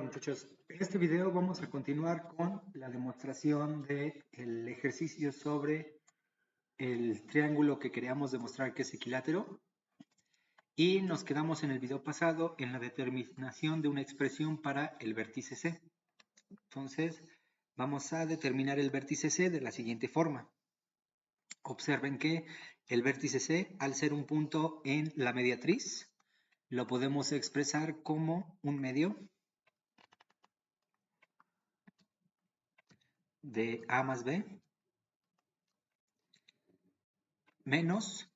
Hola muchachos, en este video vamos a continuar con la demostración del ejercicio sobre el triángulo que queríamos demostrar que es equilátero y nos quedamos en el video pasado en la determinación de una expresión para el vértice C. Entonces vamos a determinar el vértice C de la siguiente forma. Observen que el vértice C, al ser un punto en la mediatriz, lo podemos expresar como un medio de A más B menos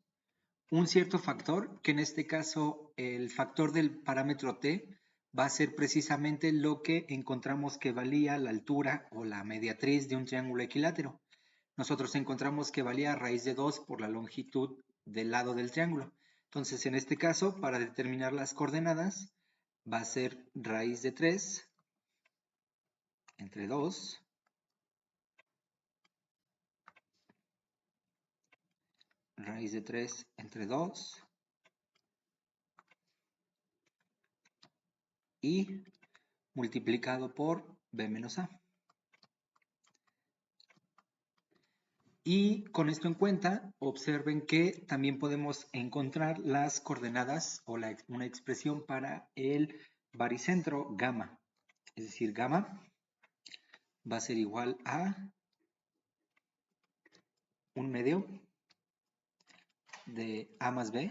un cierto factor, que en este caso el factor del parámetro t va a ser precisamente lo que encontramos que valía la altura o la mediatriz de un triángulo equilátero. Nosotros encontramos que valía raíz de 2 por la longitud del lado del triángulo. Entonces, en este caso, para determinar las coordenadas, va a ser raíz de 3 entre 2 raíz de 3 entre 2 y multiplicado por b menos a. Y con esto en cuenta, observen que también podemos encontrar las coordenadas o una expresión para el baricentro gamma. Es decir, gamma va a ser igual a un medio de A más B.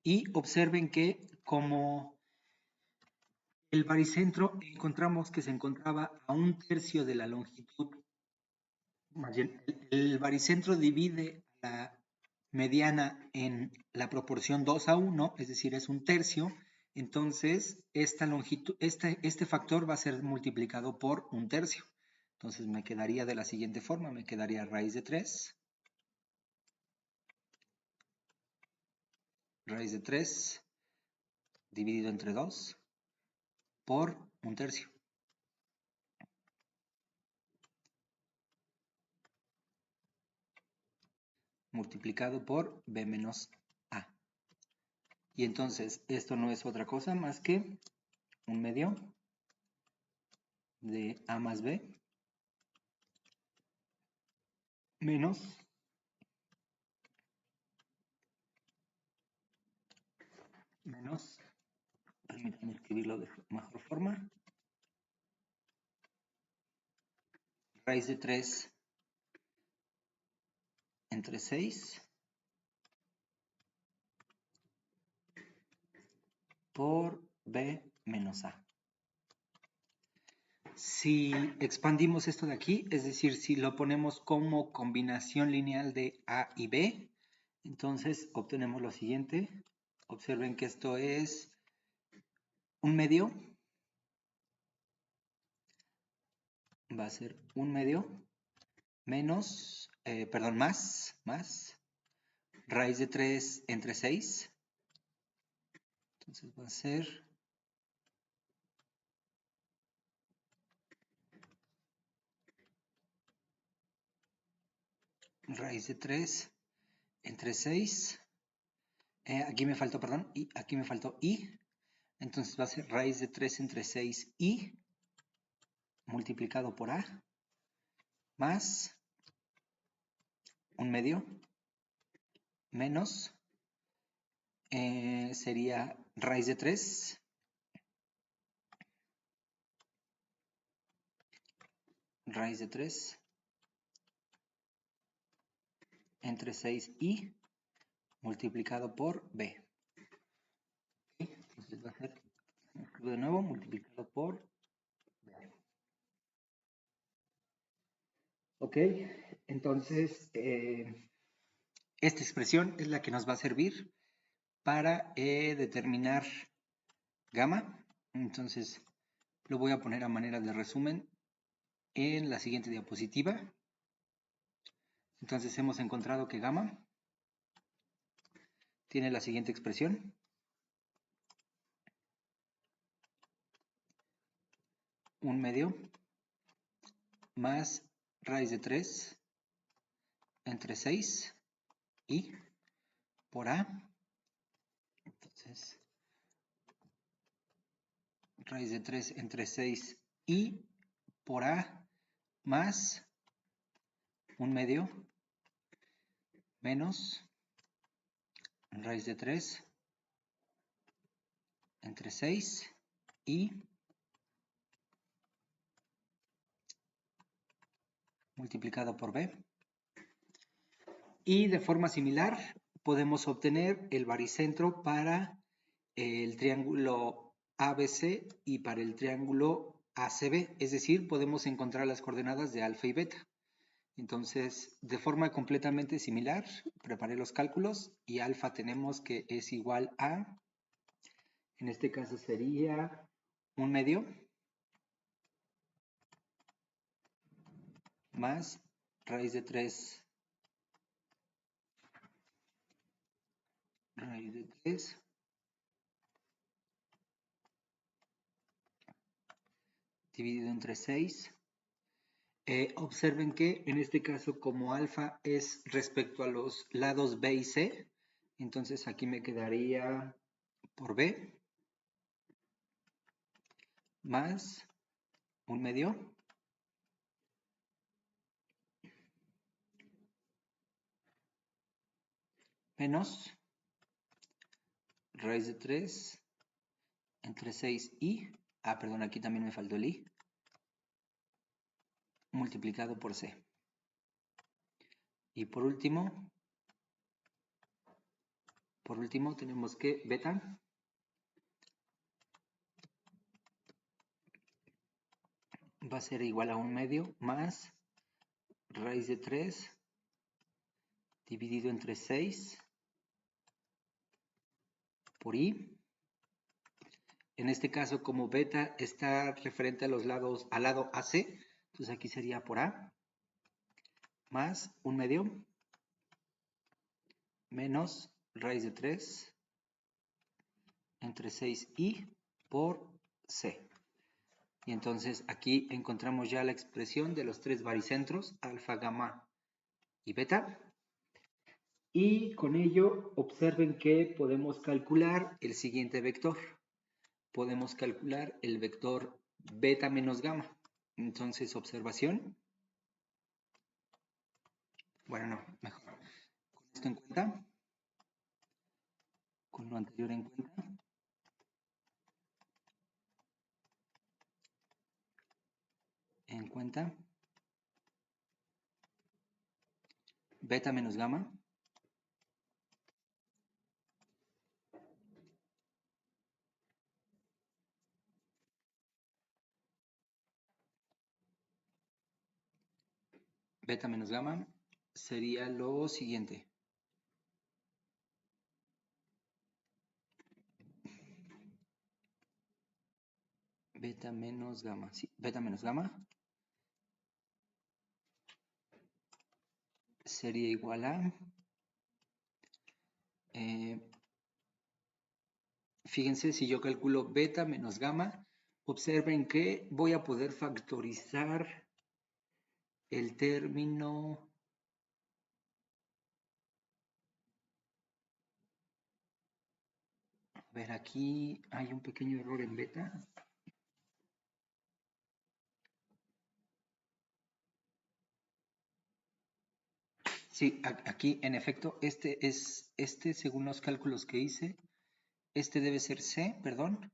Y observen que como el baricentro encontramos que se encontraba a un tercio de la longitud, más bien, el baricentro divide la mediana en la proporción 2 a 1, es decir, es un tercio. Entonces, esta longitud, este factor va a ser multiplicado por un tercio. Entonces, me quedaría de la siguiente forma, me quedaría raíz de 3 dividido entre 2 por un tercio. Multiplicado por b menos a. Y entonces, esto no es otra cosa más que un medio de a más b menos permítanme escribirlo de mejor forma, raíz de 3 entre 6 por b menos a. Si expandimos esto de aquí, es decir, si lo ponemos como combinación lineal de a y b, entonces obtenemos lo siguiente. Observen que esto es un medio, va a ser un medio menos, más raíz de 3 entre 6. Entonces va a ser raíz de 3 entre 6. Aquí me faltó, perdón, y aquí me faltó i. Entonces va a ser raíz de 3 entre 6 i multiplicado por a más un medio menos sería raíz de 3 entre 6i multiplicado por b. Entonces va a ser de nuevo multiplicado por b. Ok, entonces esta expresión es la que nos va a servir para determinar gamma. Entonces lo voy a poner a manera de resumen en la siguiente diapositiva. Entonces hemos encontrado que gamma tiene la siguiente expresión. Un medio más raíz de 3 entre 6 y por a. Entonces, raíz de 3 entre 6i por a más 1/2 menos raíz de 3 entre 6i multiplicado por b. Y de forma similar podemos obtener el baricentro para el triángulo ABC y para el triángulo ACB, es decir, podemos encontrar las coordenadas de alfa y beta. Entonces, de forma completamente similar, preparé los cálculos y alfa tenemos que es igual a, en este caso sería 1/2 más raíz de 3 raíz de 3 dividido entre 6. Observen que en este caso como alfa es respecto a los lados B y C, entonces aquí me quedaría por B más 1/2 menos raíz de 3 entre 6i, perdón, aquí también me faltó el i, multiplicado por C. Y por último tenemos que beta va a ser igual a 1/2 más raíz de 3 dividido entre 6 por i. En este caso, como beta está referente a los lados, al lado AC, entonces aquí sería por A más 1/2 menos raíz de 3 entre 6i por C. Y entonces aquí encontramos ya la expresión de los tres baricentros, alfa, gamma y beta. Y con ello observen que podemos calcular el siguiente vector. Podemos calcular el vector beta menos gamma. Entonces, observación. Bueno, no, mejor. Con esto en cuenta, con lo anterior en cuenta, beta menos gamma sería lo siguiente. Beta menos gamma, sí, beta menos gamma sería igual a, fíjense, si yo calculo beta menos gamma, observen que voy a poder factorizar el término. A ver, aquí hay un pequeño error en beta. Sí, aquí en efecto, este según los cálculos que hice, este debe ser C, perdón.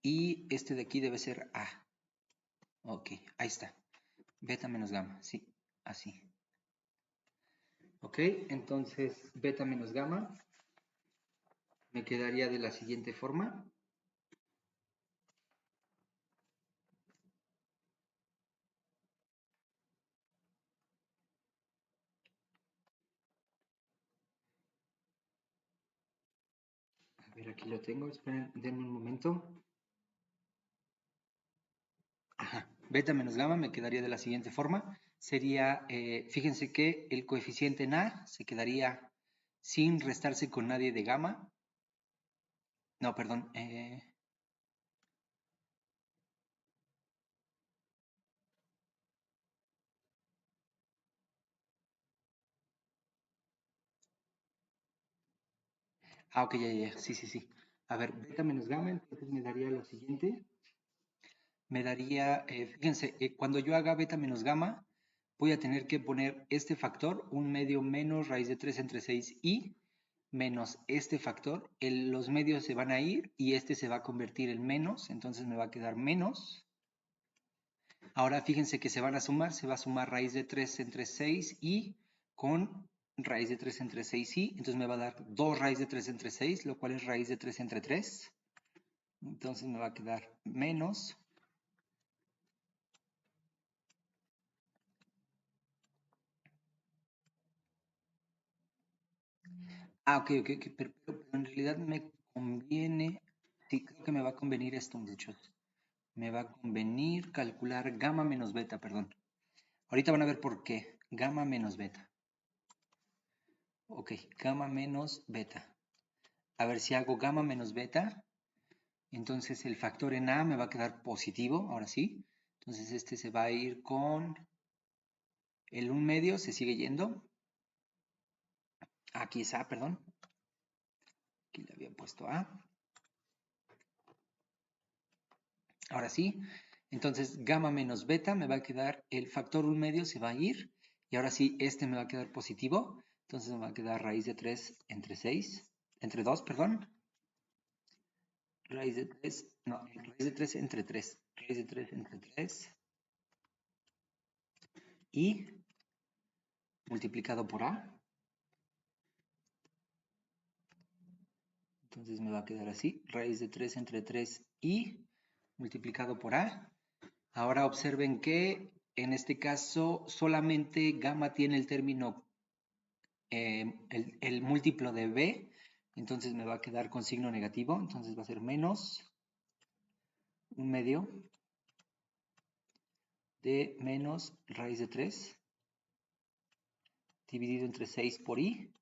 Y este de aquí debe ser A. Ok, ahí está. Beta menos gamma, sí, así. Ok, entonces beta menos gamma me quedaría de la siguiente forma. A ver, aquí lo tengo, esperen, denme un momento. Ajá, beta menos gamma me quedaría de la siguiente forma. Sería, fíjense que el coeficiente en A se quedaría sin restarse con nadie de gamma. No, perdón. Ok, ya, sí. A ver, beta menos gamma, entonces me daría lo siguiente. Me daría, fíjense, cuando yo haga beta menos gamma, voy a tener que poner este factor, 1/2 menos raíz de 3 entre 6i, menos este factor. Los medios se van a ir y este se va a convertir en menos, entonces me va a quedar menos. Ahora fíjense que se van a sumar, se va a sumar raíz de 3 entre 6i con raíz de 3 entre 6i, entonces me va a dar 2 raíz de 3 entre 6, lo cual es raíz de 3 entre 3. Entonces me va a quedar menos. Ok, pero en realidad me conviene, sí, creo que me va a convenir esto, muchachos. Me va a convenir calcular gamma menos beta, perdón. Ahorita van a ver por qué. Gamma menos beta. Ok, gamma menos beta. A ver si hago gamma menos beta. Entonces el factor en A me va a quedar positivo, ahora sí. Entonces este se va a ir con el 1/2, se sigue yendo. Aquí es A, perdón. Aquí le había puesto A. Ahora sí. Entonces gamma menos beta me va a quedar, el factor 1/2 se va a ir. Y ahora sí, este me va a quedar positivo. Entonces me va a quedar raíz de 3 entre 6, entre 2, perdón. Raíz de 3, no, raíz de 3 entre 3. Raíz de 3 entre 3. Y multiplicado por A. Entonces me va a quedar así. Raíz de 3 entre 3 y multiplicado por A. Ahora observen que en este caso solamente gamma tiene el término, el múltiplo de B. Entonces me va a quedar con signo negativo. Entonces va a ser menos 1/2 de menos raíz de 3 dividido entre 6 por I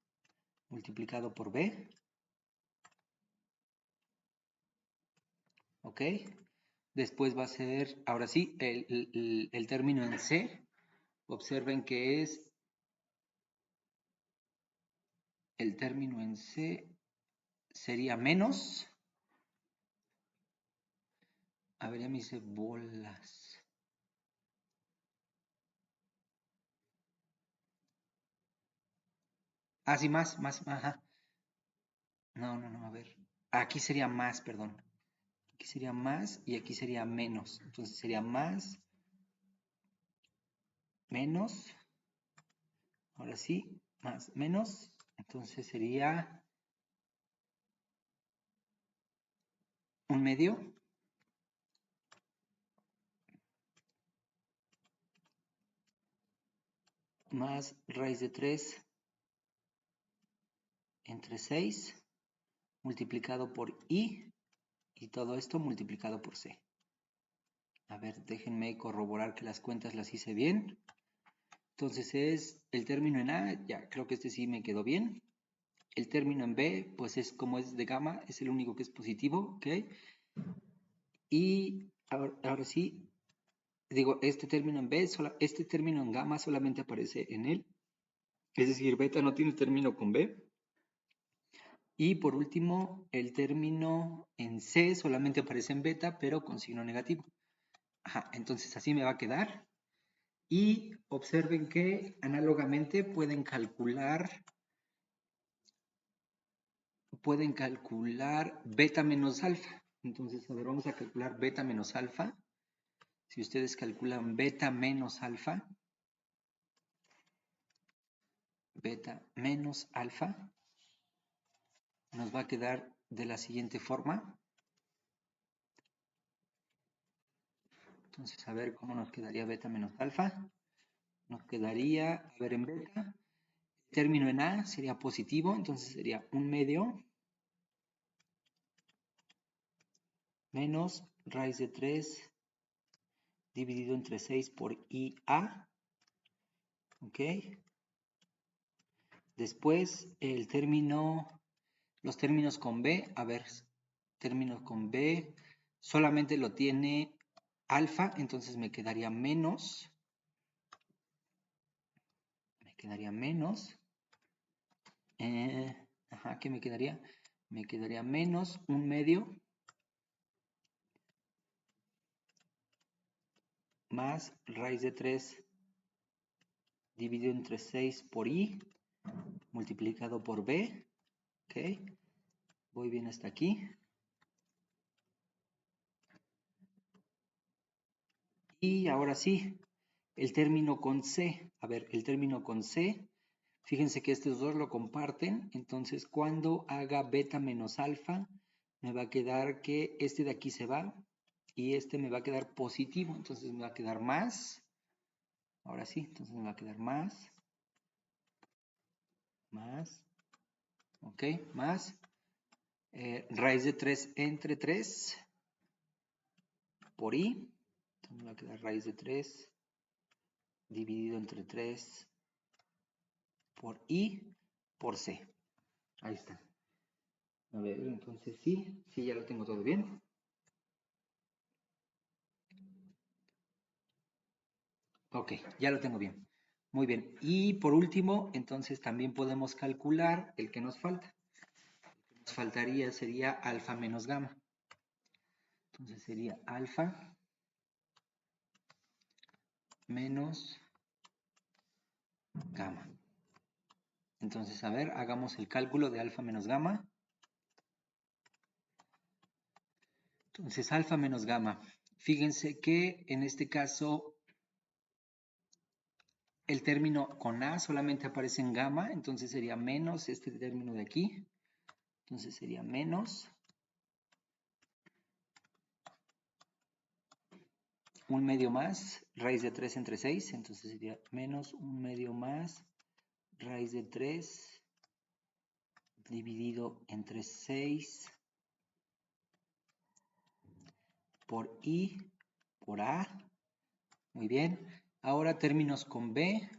multiplicado por B. ¿Ok? Después va a ser, ahora sí, el término en C. Observen que es el término en C sería menos. A ver, ya me hice bolas. Ah, sí, más, ajá. No, a ver. Aquí sería más, perdón. Aquí sería más y aquí sería menos. Entonces sería más, menos. Ahora sí, más, menos. Entonces sería 1/2 más raíz de 3 entre 6 multiplicado por I y todo esto multiplicado por C. A ver, déjenme corroborar que las cuentas las hice bien. Entonces es el término en A, ya creo que este sí me quedó bien. El término en B, pues es como es de gamma, es el único que es positivo, ¿ok? Y ahora sí, digo, este término en B, este término en gamma solamente aparece en él. Es decir, beta no tiene término con B. Y por último, el término en C solamente aparece en beta, pero con signo negativo. Ajá, entonces así me va a quedar. Y observen que análogamente pueden calcular beta menos alfa. Entonces, a ver, vamos a calcular beta menos alfa. Si ustedes calculan beta menos alfa, nos va a quedar de la siguiente forma. Entonces, a ver cómo nos quedaría beta menos alfa. Nos quedaría, a ver, en beta, término en A sería positivo, entonces sería 1/2 menos raíz de 3 dividido entre 6 por IA. ¿Ok? Después los términos con B, a ver, términos con B, solamente lo tiene alfa, entonces me quedaría menos, ajá, ¿qué me quedaría? me quedaría menos 1/2 más raíz de 3 dividido entre 6 por i multiplicado por b. Ok, voy bien hasta aquí. Y ahora sí, el término con c. A ver, el término con c, fíjense que estos dos lo comparten, entonces cuando haga beta menos alfa, me va a quedar que este de aquí se va y este me va a quedar positivo, entonces me va a quedar más. Ahora sí, entonces me va a quedar más, ok, más, raíz de 3 entre 3 por i, entonces me va a quedar raíz de 3 dividido entre 3 por i por c. Ahí está. A ver, entonces sí, ya lo tengo todo bien. Ok, ya lo tengo bien. Muy bien. Y por último, entonces también podemos calcular el que nos falta. El que nos faltaría sería alfa menos gamma. Entonces sería alfa menos gamma. Entonces, a ver, hagamos el cálculo de alfa menos gamma. Entonces, alfa menos gamma. Fíjense que en este caso el término con A solamente aparece en gamma, entonces sería menos este término de aquí. Entonces sería menos 1/2 más raíz de 3 entre 6, entonces sería menos 1/2 más raíz de 3 dividido entre 6 por i por a. Muy bien. Ahora términos con b.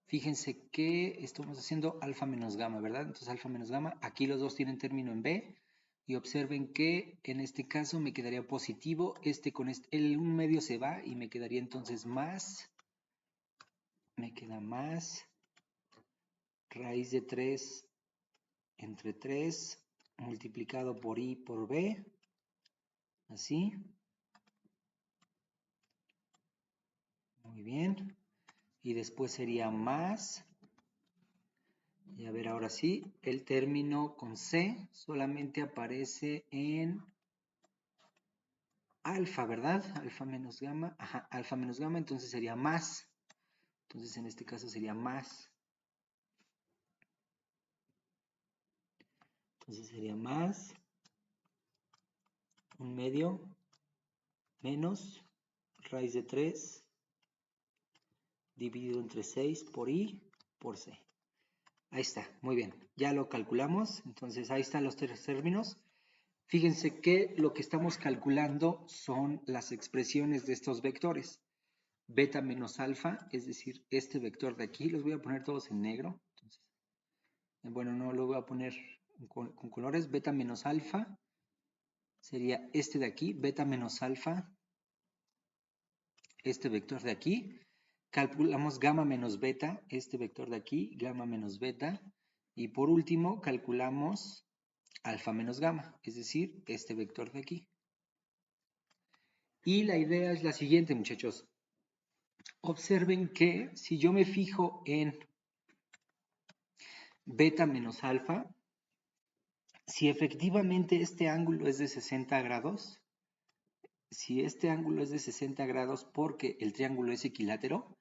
Fíjense que estamos haciendo alfa menos gamma, ¿verdad? Entonces alfa menos gamma, aquí los dos tienen término en b. Y observen que en este caso me quedaría positivo, este con este, el 1/2 se va y me quedaría entonces más, me queda más raíz de 3 entre 3 multiplicado por i por b, así. Muy bien. Y después sería más, y a ver ahora sí, el término con c solamente aparece en alfa, ¿verdad? Alfa menos gamma, ajá, alfa menos gamma, entonces sería más. Entonces en este caso sería más. Entonces sería más 1/2 menos raíz de 3 dividido entre 6 por i por c. Ahí está, muy bien. Ya lo calculamos, entonces ahí están los tres términos. Fíjense que lo que estamos calculando son las expresiones de estos vectores. Beta menos alfa, es decir, este vector de aquí, los voy a poner todos en negro. Entonces, bueno, no lo voy a poner con colores. Beta menos alfa sería este de aquí, beta menos alfa, este vector de aquí. Calculamos gamma menos beta, este vector de aquí, gamma menos beta. Y por último, calculamos alfa menos gamma, es decir, este vector de aquí. Y la idea es la siguiente, muchachos. Observen que si yo me fijo en beta menos alfa, si efectivamente este ángulo es de 60 grados, si este ángulo es de 60 grados porque el triángulo es equilátero,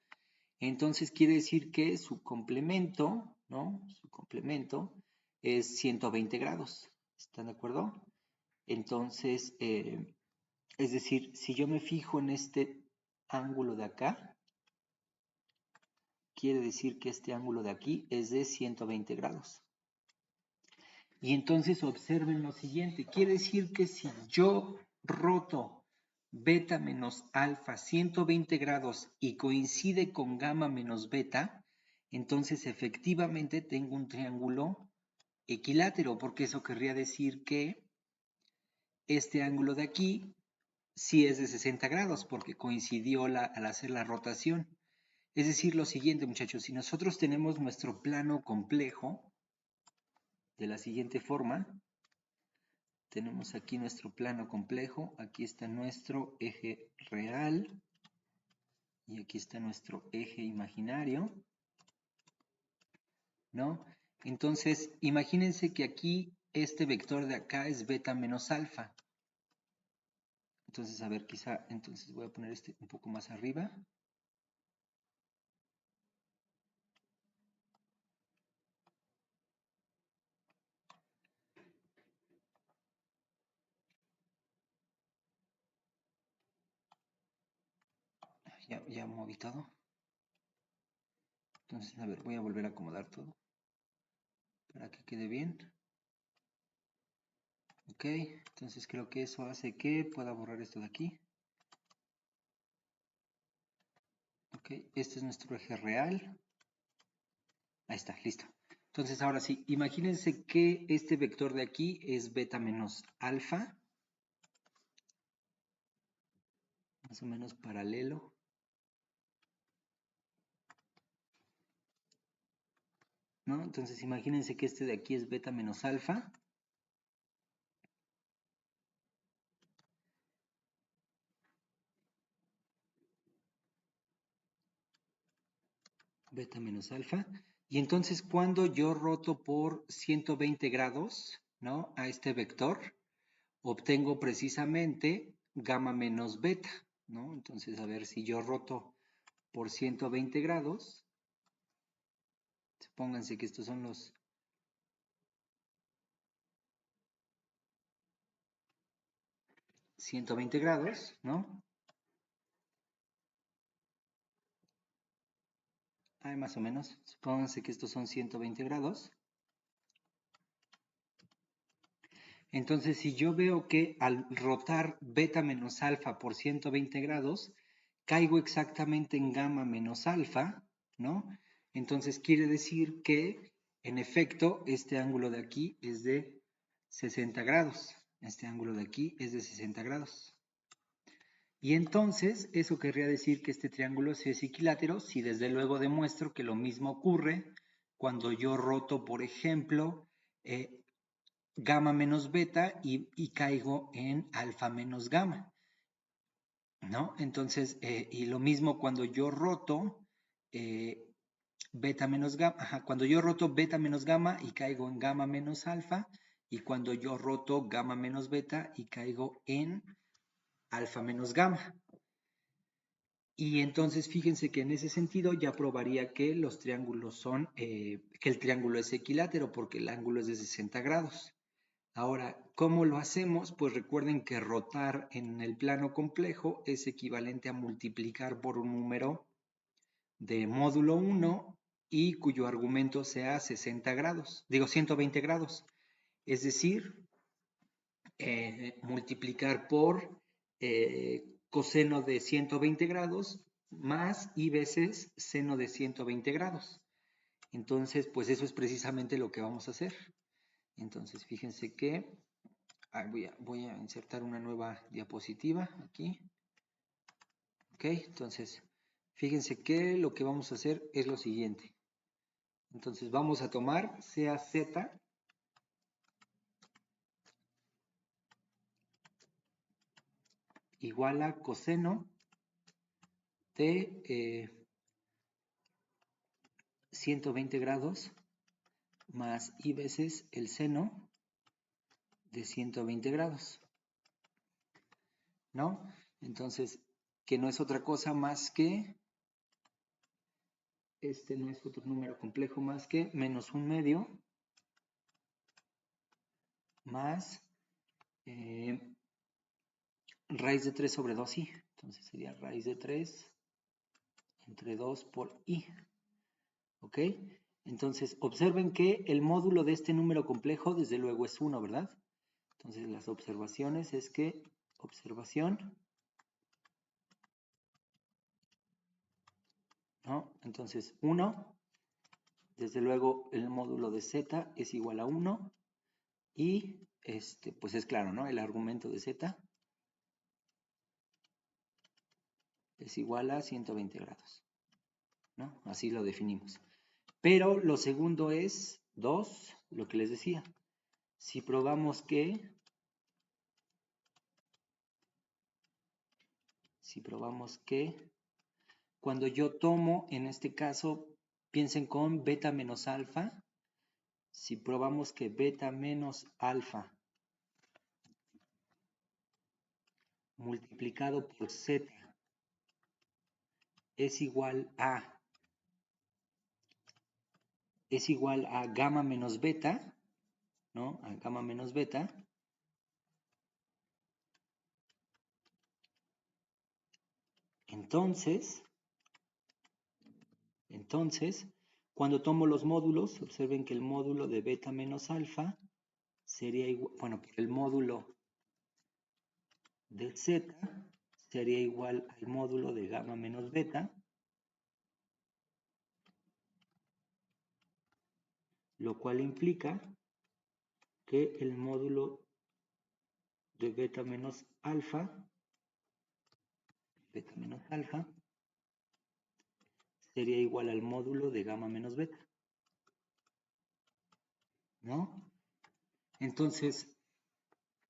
entonces quiere decir que su complemento, ¿no? Su complemento es 120 grados. ¿Están de acuerdo? Entonces, es decir, si yo me fijo en este ángulo de acá, quiere decir que este ángulo de aquí es de 120 grados. Y entonces observen lo siguiente, quiere decir que si yo roto beta menos alfa 120 grados y coincide con gamma menos beta, entonces efectivamente tengo un triángulo equilátero, porque eso querría decir que este ángulo de aquí sí es de 60 grados, porque coincidió al hacer la rotación. Es decir, lo siguiente, muchachos, si nosotros tenemos nuestro plano complejo de la siguiente forma, tenemos aquí nuestro plano complejo, aquí está nuestro eje real y aquí está nuestro eje imaginario, ¿no? Entonces, imagínense que aquí este vector de acá es beta menos alfa. Entonces, a ver, quizá, entonces voy a poner este un poco más arriba. Ya moví todo. Entonces, a ver, voy a volver a acomodar todo para que quede bien. Ok, entonces creo que eso hace que pueda borrar esto de aquí. Ok, este es nuestro eje real. Ahí está, listo. Entonces ahora sí, imagínense que este vector de aquí es beta menos alfa. Más o menos paralelo. ¿No? Entonces imagínense que este de aquí es beta menos alfa. Beta menos alfa. Y entonces cuando yo roto por 120 grados, ¿no? A este vector, obtengo precisamente gamma menos beta, ¿no? Entonces, a ver si yo roto por 120 grados, supónganse que estos son los 120 grados, ¿no? Ahí más o menos, supónganse que estos son 120 grados. Entonces, si yo veo que al rotar beta menos alfa por 120 grados, caigo exactamente en gamma menos alfa, ¿no? Entonces, quiere decir que, en efecto, este ángulo de aquí es de 60 grados. Este ángulo de aquí es de 60 grados. Y entonces, eso querría decir que este triángulo sí es equilátero, si desde luego demuestro que lo mismo ocurre cuando yo roto, por ejemplo, gamma menos beta y caigo en alfa menos gamma, ¿no? Entonces, y lo mismo cuando yo roto beta menos gamma, cuando yo roto beta menos gamma y caigo en gamma menos alfa, y cuando yo roto gamma menos beta y caigo en alfa menos gamma. Y entonces fíjense que en ese sentido ya probaría que los triángulos son, que el triángulo es equilátero porque el ángulo es de 60 grados. Ahora, ¿cómo lo hacemos? Pues recuerden que rotar en el plano complejo es equivalente a multiplicar por un número de módulo 1 y cuyo argumento sea 60 grados, digo 120 grados. Es decir, multiplicar por coseno de 120 grados más i veces seno de 120 grados. Entonces, pues eso es precisamente lo que vamos a hacer. Entonces, fíjense que voy a insertar una nueva diapositiva aquí. Ok, entonces, fíjense que lo que vamos a hacer es lo siguiente. Entonces, vamos a tomar CAZ igual a coseno de 120 grados más i veces el seno de 120 grados, ¿no? Entonces, que no es otra cosa más que, este no es otro número complejo más que menos un medio más raíz de 3 sobre 2i. Entonces sería raíz de 3 entre 2 por i. ¿Ok? Entonces, observen que el módulo de este número complejo, desde luego, es 1, ¿verdad? Entonces, las observaciones es que, observación, ¿no? Entonces, 1, desde luego, el módulo de z es igual a 1, y, pues es claro, ¿no? El argumento de z es igual a 120 grados, ¿no? Así lo definimos. Pero lo segundo es 2, lo que les decía. Si probamos que si probamos que cuando yo tomo, en este caso, piensen con beta menos alfa, si probamos que beta menos alfa multiplicado por z es igual a gamma menos beta, ¿no? A gamma menos beta. Entonces, cuando tomo los módulos, observen que el módulo de beta menos alfa sería igual, bueno, por el módulo de z sería igual al módulo de gamma menos beta, lo cual implica que el módulo de beta menos alfa sería igual al módulo de gamma menos beta, ¿no? Entonces,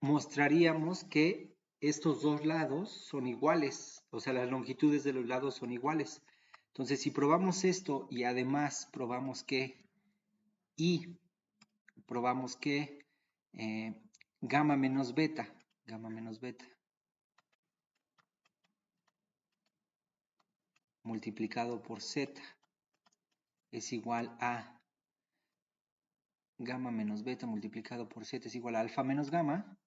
mostraríamos que estos dos lados son iguales, o sea, las longitudes de los lados son iguales. Entonces, si probamos esto y además probamos que gamma menos beta multiplicado por z es igual a gamma menos beta multiplicado por z es igual a alfa menos gamma,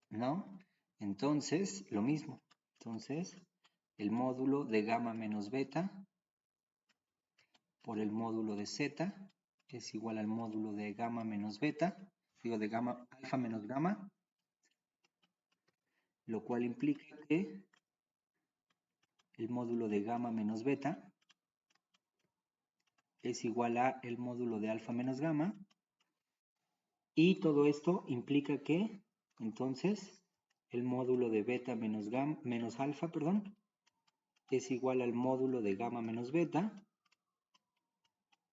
¿no? Entonces, lo mismo. Entonces, el módulo de gamma menos beta por el módulo de z es igual al módulo de gamma menos beta, digo de gamma alfa menos gamma, lo cual implica que el módulo de gamma menos beta es igual a el módulo de alfa menos gamma, y todo esto implica que entonces el módulo de beta menos alfa, perdón, es igual al módulo de gamma menos beta,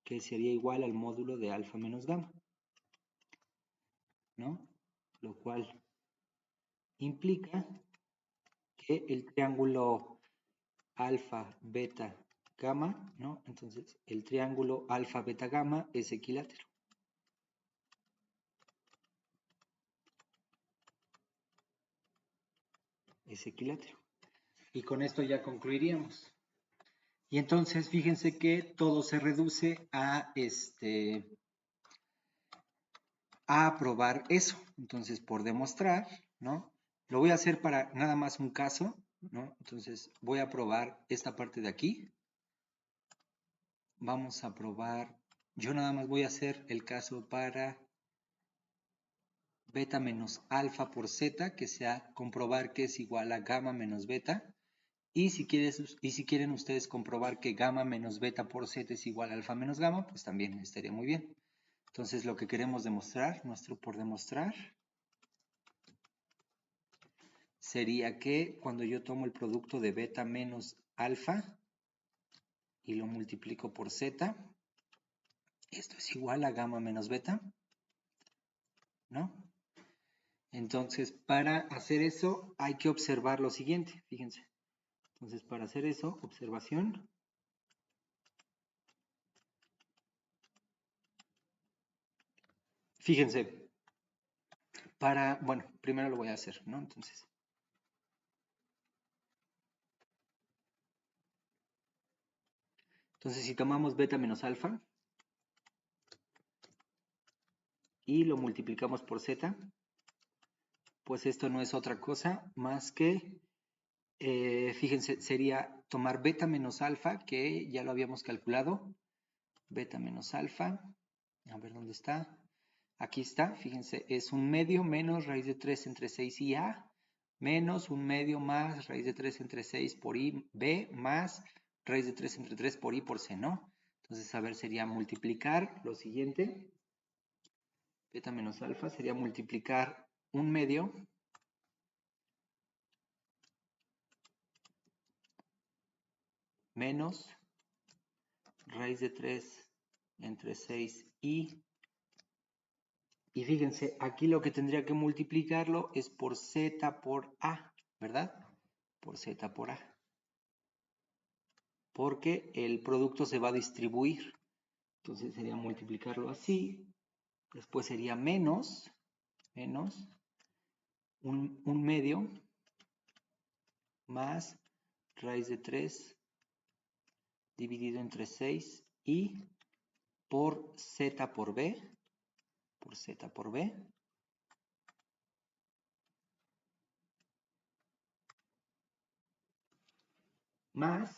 que sería igual al módulo de alfa menos gamma, ¿no? Lo cual implica que el triángulo alfa, beta, gamma, ¿no? Entonces, el triángulo alfa, beta, gamma es equilátero. Es equilátero. Y con esto ya concluiríamos. Y entonces, fíjense que todo se reduce a probar eso. Entonces, por demostrar, ¿no? Lo voy a hacer para nada más un caso, ¿no? Entonces, voy a probar esta parte de aquí. Vamos a probar, yo nada más voy a hacer el caso para beta menos alfa por z, que sea comprobar que es igual a gamma menos beta. Y si quieren ustedes comprobar que gamma menos beta por z es igual a alfa menos gamma, pues también estaría muy bien. Entonces, lo que queremos demostrar, nuestro por demostrar, sería que cuando yo tomo el producto de beta menos alfa y lo multiplico por z, esto es igual a gamma menos beta, ¿no? Entonces, para hacer eso hay que observar lo siguiente, fíjense. Entonces, para hacer eso, observación. Fíjense, bueno, primero lo voy a hacer, ¿no? Entonces, si tomamos beta menos alfa y lo multiplicamos por z, pues esto no es otra cosa más que, fíjense, sería tomar beta menos alfa, que ya lo habíamos calculado, beta menos alfa, a ver dónde está, aquí está, fíjense, es un medio menos raíz de 3 entre 6 y a, menos un medio más raíz de 3 entre 6 por i, b, más raíz de 3 entre 3 por i por c, ¿no? Entonces, a ver, sería multiplicar lo siguiente, beta menos alfa, sería multiplicar un medio menos raíz de 3 entre 6 y fíjense, aquí lo que tendría que multiplicarlo es por z por a, ¿verdad? Por Z por A. Porque el producto se va a distribuir. Entonces sería multiplicarlo así. Después sería menos un medio más raíz de 3 dividido entre 6 y por Z por B, más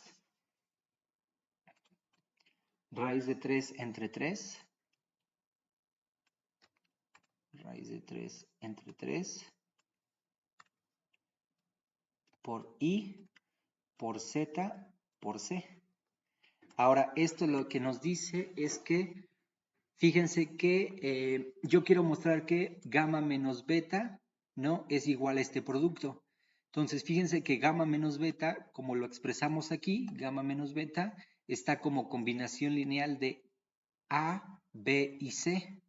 raíz de 3 entre 3, raíz de 3 entre 3 por I por Z por C. Ahora, esto lo que nos dice es que, fíjense que yo quiero mostrar que gamma menos beta, ¿no?, es igual a este producto. Entonces, fíjense que gamma menos beta, como lo expresamos aquí, gamma menos beta, está como combinación lineal de A, B y C.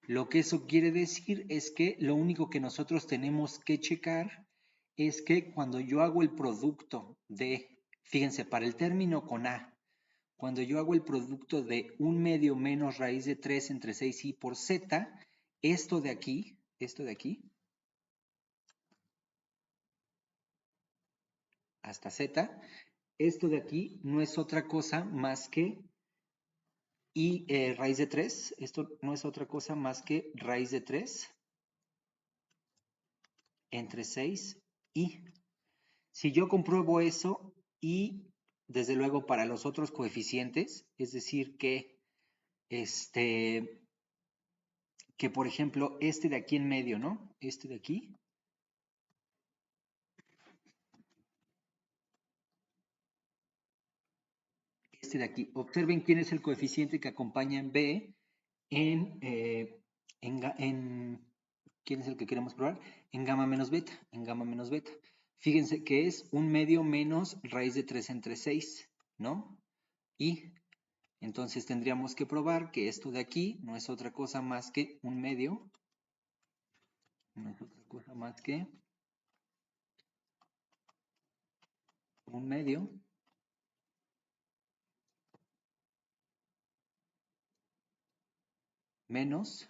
Lo que eso quiere decir es que lo único que nosotros tenemos que checar es que cuando yo hago el producto de, fíjense, para el término con A, cuando yo hago el producto de 1/2 menos raíz de 3 entre 6i por z, esto de aquí, hasta z, esto de aquí no es otra cosa más que raíz de 3, esto no es otra cosa más que raíz de 3 entre 6 y. Si yo compruebo eso y desde luego para los otros coeficientes, es decir que que por ejemplo este de aquí en medio, ¿no? Este de aquí. Este de aquí. Observen quién es el coeficiente que acompaña en B ¿quién es el que queremos probar? En gamma menos beta, Fíjense que es 1/2 menos raíz de 3 entre 6, ¿no? Y entonces tendríamos que probar que esto de aquí no es otra cosa más que 1/2, no es otra cosa más que 1/2 menos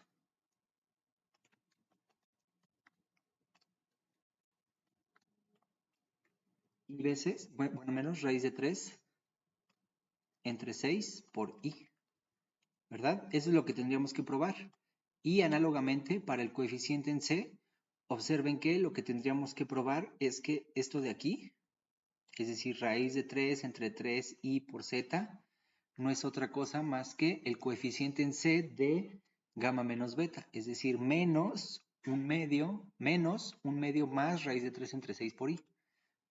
y veces, bueno, menos raíz de 3 entre 6 por i, ¿verdad? Eso es lo que tendríamos que probar. Y análogamente, para el coeficiente en C, observen que lo que tendríamos que probar es que esto de aquí, es decir, raíz de 3 entre 3i por z, no es otra cosa más que el coeficiente en C de gamma menos beta, es decir, menos 1/2 más raíz de 3 entre 6 por i.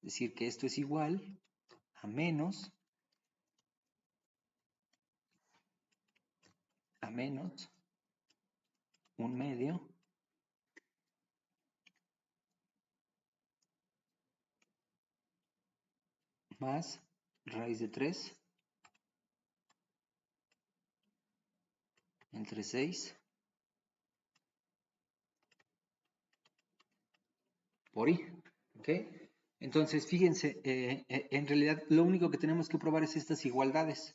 Es decir, que esto es igual a menos 1/2 más raíz de 3 entre 6 por i, ¿ok? Entonces, fíjense, en realidad lo único que tenemos que probar es estas igualdades.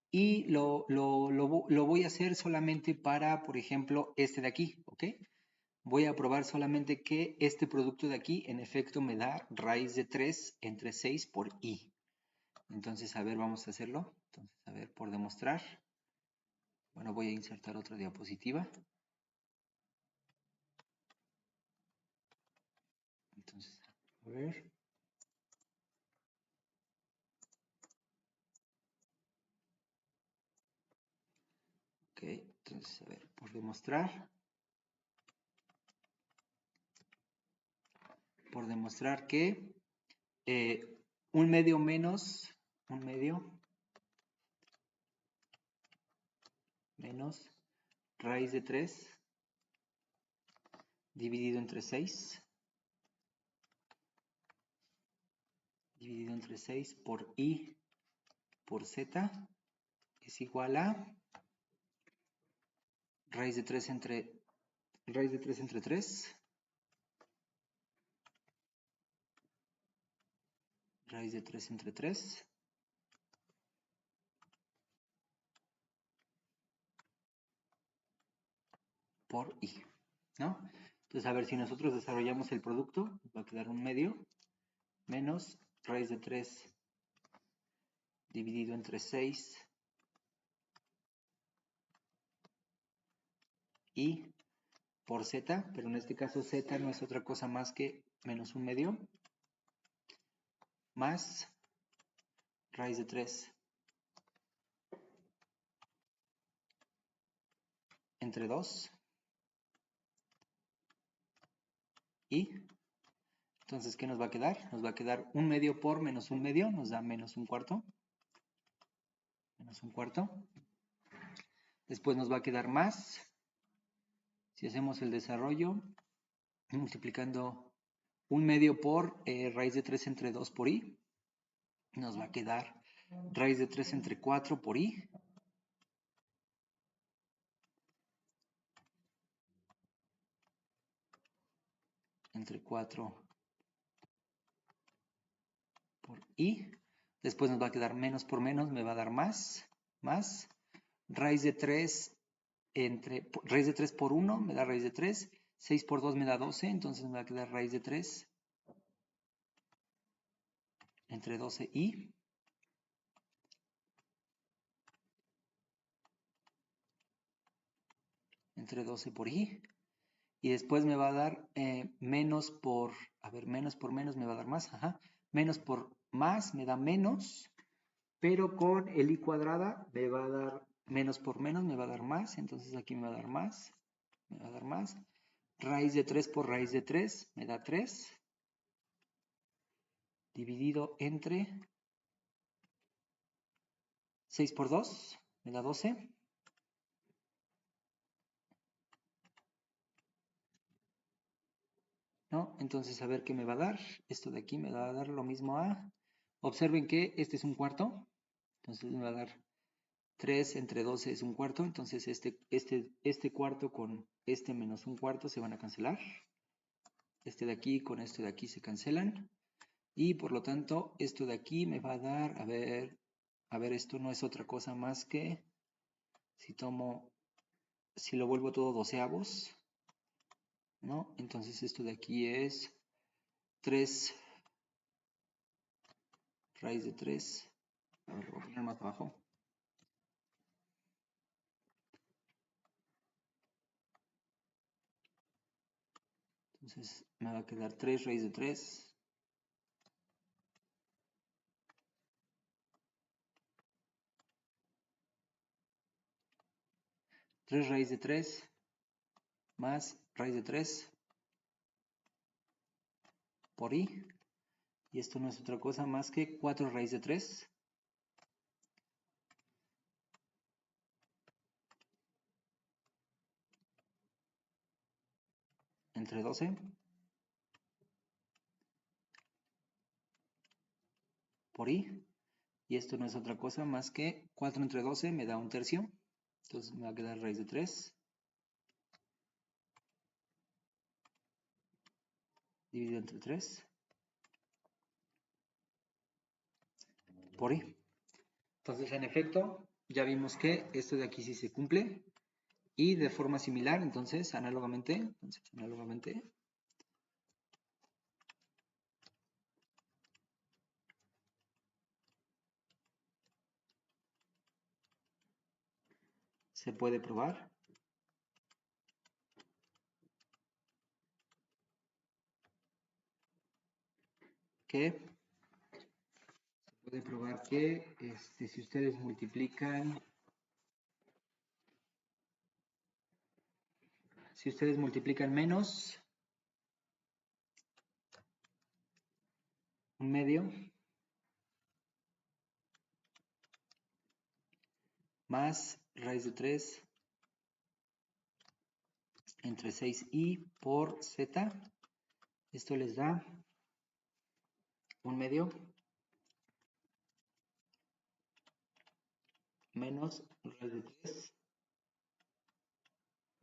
Y lo voy a hacer solamente para, por ejemplo, este de aquí, ¿ok? Voy a probar solamente que este producto de aquí, en efecto, me da raíz de 3 entre 6 por i. Entonces, a ver, vamos a hacerlo. Entonces, a ver, por demostrar. Bueno, voy a insertar otra diapositiva. Entonces, a ver. Ok, entonces, a ver, por demostrar. Por demostrar que 1/2 menos 1/2 menos raíz de 3 dividido entre 6 por i por z es igual a raíz de 3 entre 3 raíz de 3 entre 3 por i, ¿no? Entonces, a ver, si nosotros desarrollamos el producto, va a quedar un medio menos raíz de 3 dividido entre 6 i por z, pero en este caso z no es otra cosa más que menos un medio más raíz de 3 entre 2 y entonces, ¿qué nos va a quedar? Nos va a quedar un medio por menos un medio, nos da menos un cuarto. Menos un cuarto. Después nos va a quedar más. Si hacemos el desarrollo, multiplicando un medio por raíz de 3 entre 2 por i, nos va a quedar raíz de 3 entre 4 por i. Entre 4 por i. Después nos va a quedar menos por menos, me va a dar más. Más. Raíz de 3 raíz de 3 por 1 me da raíz de 3. 6 por 2 me da 12, entonces me va a quedar raíz de 3 entre 12i. Entre 12 por i. Y después me va a dar menos por, a ver, menos por menos me va a dar más, ajá. Menos por más me da menos, pero con el i cuadrada me va a dar menos por menos, me va a dar más, entonces aquí me va a dar más, me va a dar más. Raíz de 3 por raíz de 3 me da 3, dividido entre 6 por 2 me da 12. ¿No? Entonces, a ver qué me va a dar. Esto de aquí me va a dar lo mismo a... Observen que este es un cuarto. Entonces me va a dar 3 entre 12 es un cuarto. Entonces este cuarto con este menos un cuarto se van a cancelar. Este de aquí con esto de aquí se cancelan. Y por lo tanto, esto de aquí me va a dar... A ver, esto no es otra cosa más que... Si lo vuelvo todo doceavos, ¿no? Entonces esto de aquí es 3 raíz de 3. A ver, lo voy a poner más abajo. Entonces me va a quedar 3 raíz de 3. Tres raíz de 3 más raíz de 3 por i. Y esto no es otra cosa más que 4 raíz de 3 entre 12 por i. Y esto no es otra cosa más que 4 entre 12 me da un tercio. Entonces me va a quedar raíz de 3 dividido entre 3 por i. Entonces, en efecto, ya vimos que esto de aquí sí se cumple. Y de forma similar, entonces, análogamente se puede probar que si ustedes multiplican menos un medio más raíz de 3 entre 6i por z, esto les da un medio menos raíz de 3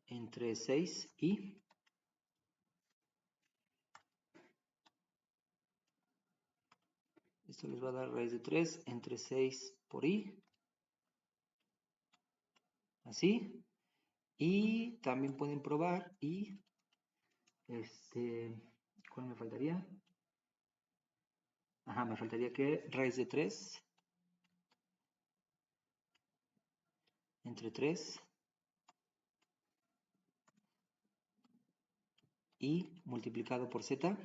entre 6i. Esto les va a dar raíz de 3 entre 6 por i. Así. Y también pueden probar y, ¿cuál me faltaría? Ajá, me faltaría que raíz de 3 entre 3 y multiplicado por z,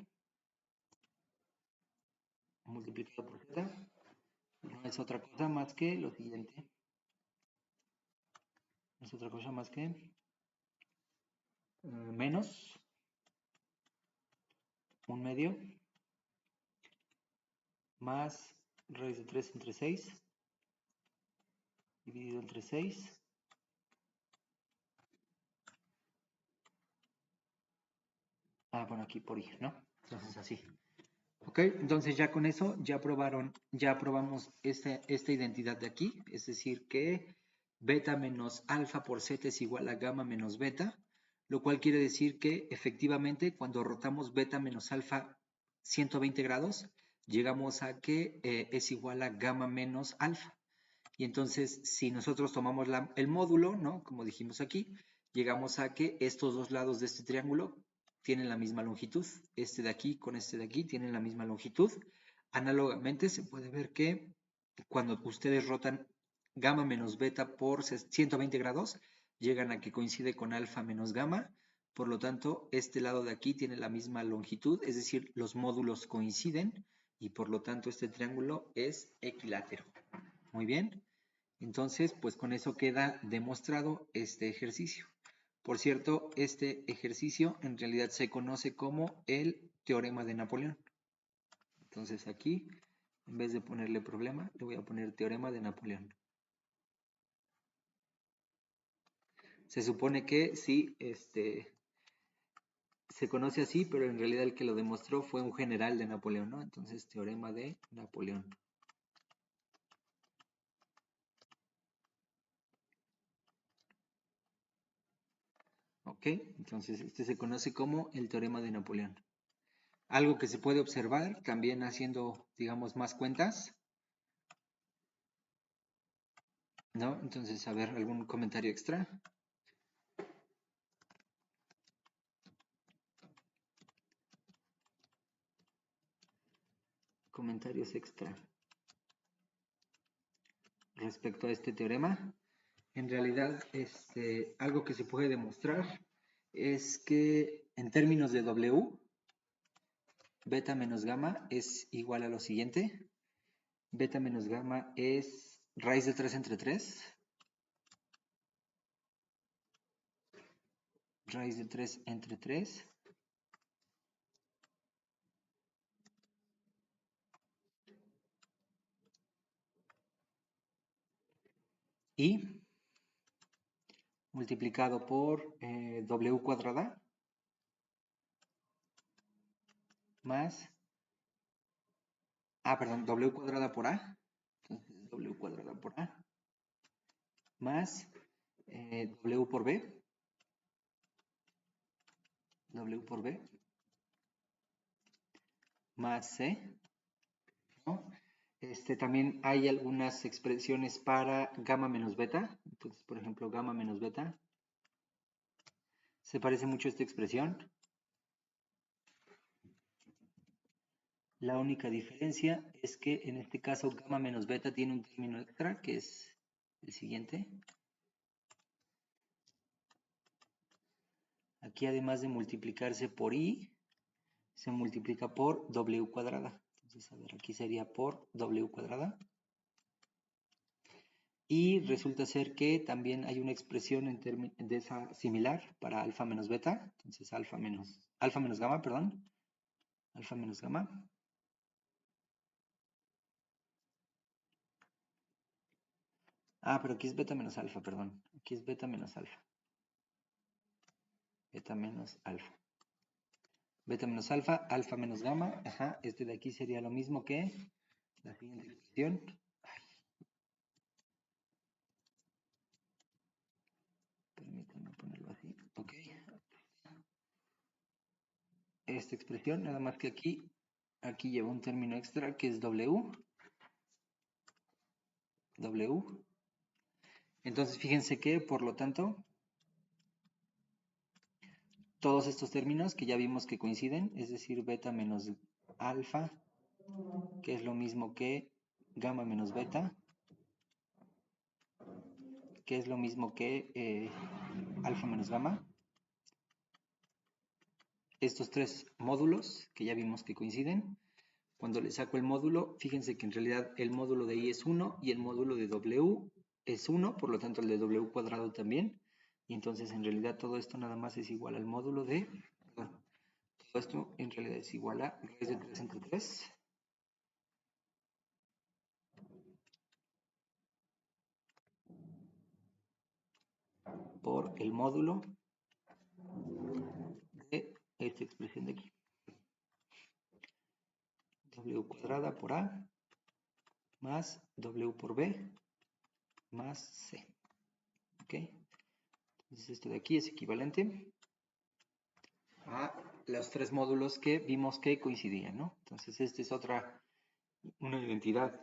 no es otra cosa más que lo siguiente. No es otra cosa más que menos un medio más raíz de 3 entre 6 dividido entre 6 bueno, aquí por i, ¿no? Entonces así. Ok, entonces ya con eso ya probamos esta identidad de aquí, es decir que beta menos alfa por z es igual a gamma menos beta, lo cual quiere decir que efectivamente cuando rotamos beta menos alfa 120 grados, llegamos a que es igual a gamma menos alfa. Y entonces, si nosotros tomamos el módulo, ¿no? Como dijimos aquí, llegamos a que estos dos lados de este triángulo tienen la misma longitud. Este de aquí con este de aquí tienen la misma longitud. Análogamente, se puede ver que cuando ustedes rotan gamma menos beta por 120 grados, llegan a que coincide con alfa menos gamma. Por lo tanto, este lado de aquí tiene la misma longitud, es decir, los módulos coinciden y por lo tanto este triángulo es equilátero. Muy bien. Entonces, pues con eso queda demostrado este ejercicio. Por cierto, este ejercicio en realidad se conoce como el teorema de Napoleón. Entonces aquí, en vez de ponerle problema, le voy a poner teorema de Napoleón. Se supone que sí, se conoce así, pero en realidad el que lo demostró fue un general de Napoleón, ¿no? Entonces, teorema de Napoleón. ¿Ok? Entonces, este se conoce como el teorema de Napoleón. Algo que se puede observar también haciendo, digamos, más cuentas, ¿no? Entonces, a ver, ¿algún comentario extra? Comentarios extra. Respecto a este teorema, en realidad, algo que se puede demostrar es que en términos de W, beta menos gamma es igual a lo siguiente. Beta menos gamma es raíz de 3 entre 3. Raíz de 3 entre 3. Y multiplicado por W cuadrada más, perdón, W cuadrada por A. Entonces, W cuadrada por A más W por B. W por B más C, ¿no? También hay algunas expresiones para gamma menos beta. Entonces, por ejemplo, gamma menos beta. Se parece mucho a esta expresión. La única diferencia es que en este caso gamma menos beta tiene un término extra, que es el siguiente. Aquí además de multiplicarse por i, se multiplica por w cuadrada. Entonces, a ver, aquí sería por w cuadrada. Y resulta ser que también hay una expresión de esa similar para alfa menos beta. Entonces, alfa menos gamma, perdón. Alfa menos gamma. Pero aquí es beta menos alfa, perdón. Aquí es beta menos alfa. Beta menos alfa. Beta menos alfa, alfa menos gamma. Ajá, este de aquí sería lo mismo que la siguiente expresión. Permítanme ponerlo así. Ok. Esta expresión, nada más que aquí aquí lleva un término extra que es W. Entonces fíjense que, por lo tanto, todos estos términos que ya vimos que coinciden, es decir, beta menos alfa, que es lo mismo que gamma menos beta, que es lo mismo que alfa menos gamma. Estos tres módulos que ya vimos que coinciden, cuando le saco el módulo, fíjense que en realidad el módulo de I es 1 y el módulo de W es 1, por lo tanto el de W cuadrado también. Y entonces en realidad todo esto nada más es igual al módulo de... Perdón, todo esto en realidad es igual a raíz de 3 entre 3. Por el módulo de esta expresión de aquí. W cuadrada por A más W por B más C. ¿Ok? Entonces esto de aquí es equivalente a los tres módulos que vimos que coincidían, ¿no? Entonces esta es una identidad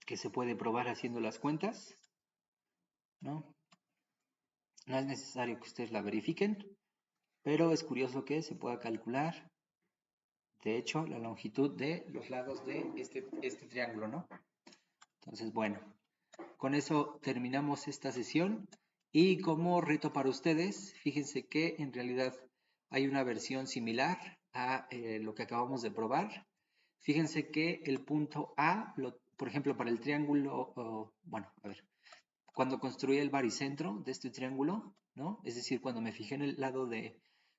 que se puede probar haciendo las cuentas, ¿no? No es necesario que ustedes la verifiquen, pero es curioso que se pueda calcular, de hecho, la longitud de los lados de este triángulo, ¿no? Entonces, bueno, con eso terminamos esta sesión y como reto para ustedes, fíjense que en realidad hay una versión similar a lo que acabamos de probar. Fíjense que el punto A, por ejemplo, para el triángulo, bueno, a ver, cuando construí el baricentro de este triángulo, ¿no? Es decir, cuando me fijé en el lado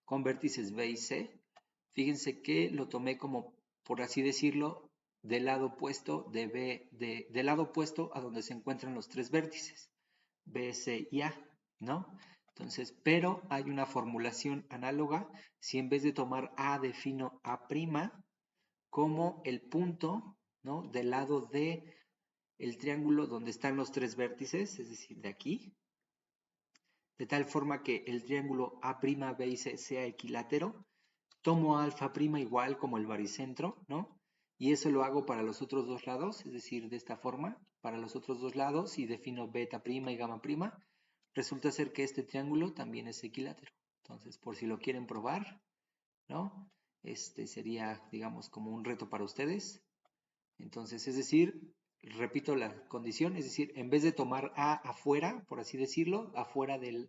con vértices B y C, fíjense que lo tomé como, por así decirlo, del lado opuesto del lado opuesto a donde se encuentran los tres vértices, B, C y A, ¿no? Entonces, pero hay una formulación análoga, si en vez de tomar A defino A' como el punto, ¿no? Del lado de el triángulo donde están los tres vértices, es decir, de aquí, de tal forma que el triángulo A', B y C sea equilátero, tomo alfa' igual como el baricentro, ¿no? Y eso lo hago para los otros dos lados, es decir, de esta forma, para los otros dos lados, y defino beta' y gamma', resulta ser que este triángulo también es equilátero. Entonces, por si lo quieren probar, ¿no? Este sería, digamos, como un reto para ustedes. Entonces, es decir, repito la condición, es decir, en vez de tomar A afuera, por así decirlo, afuera del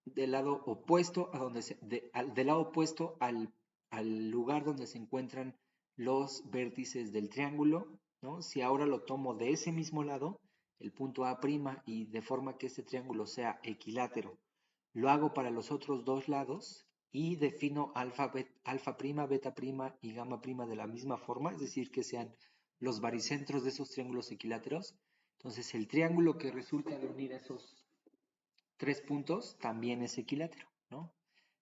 lado opuesto a donde del lado opuesto al lugar donde se encuentran los vértices del triángulo, ¿no? Si ahora lo tomo de ese mismo lado, el punto A' y de forma que este triángulo sea equilátero, lo hago para los otros dos lados y defino alfa', beta' y gamma' de la misma forma, es decir, que sean los baricentros de esos triángulos equiláteros. Entonces el triángulo que resulta de unir esos tres puntos también es equilátero, ¿no?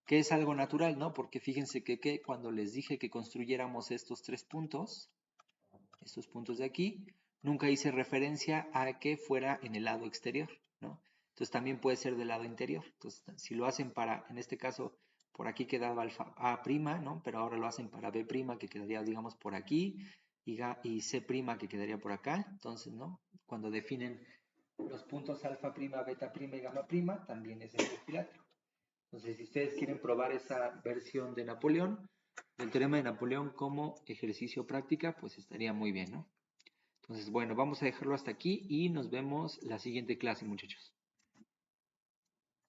Que es algo natural, ¿no? Porque fíjense que cuando les dije que construyéramos estos tres puntos, estos puntos de aquí, nunca hice referencia a que fuera en el lado exterior, ¿no? Entonces también puede ser del lado interior. Entonces, si lo hacen para, en este caso, por aquí quedaba alfa A', ¿no? Pero ahora lo hacen para B', que quedaría, digamos, por aquí, y C', que quedaría por acá. Entonces, ¿no? Cuando definen los puntos alfa', beta' y gamma', también es el equilátero. Entonces, si ustedes quieren probar esa versión de Napoleón, del teorema de Napoleón como ejercicio práctica, pues estaría muy bien, ¿no? Entonces, bueno, vamos a dejarlo hasta aquí y nos vemos la siguiente clase, muchachos.